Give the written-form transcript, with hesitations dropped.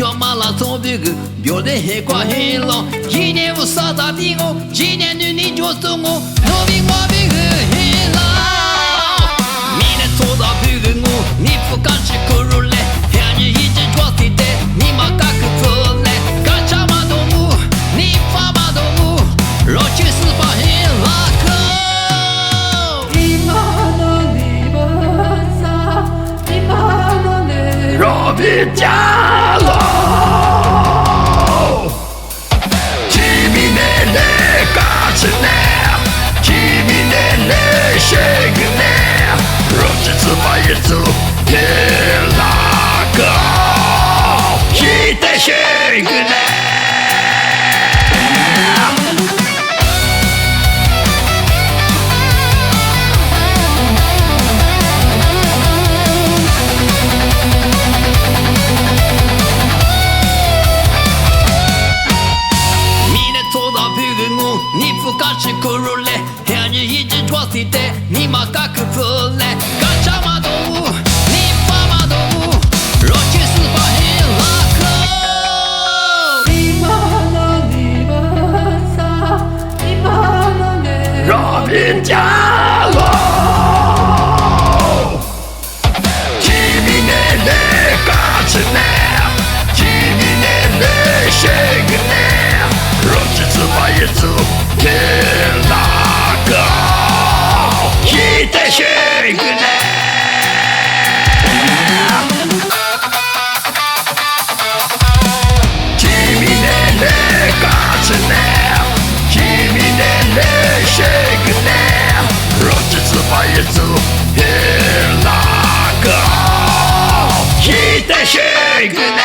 条马拉松这个标的很快很long，今年我啥子比我，今年你就是我，我比我比个很老。明年做到比个我，你不敢去扣入来，看你一直抓谁的，你妈敢去走来，敢查马动物，你发马动物，若去是把很拉口。로빈 잘로 지민의 내 가슴에 지민의 내 시그네 로지스 바이스 힐라고 시대 시그네你不敢去扣入来，看你一直抓谁的，你妈敢去出来，敢查马动物，你发马动物，若去是把很拉口。로빈 잘로 지민의 내 가슴에 지민의 내 시그네 로지스 바이스 힐라고 시대 시그네 지민의 내 가슴에 지민의 내 시그네 로지스 바이스 힐라고 시대 시그네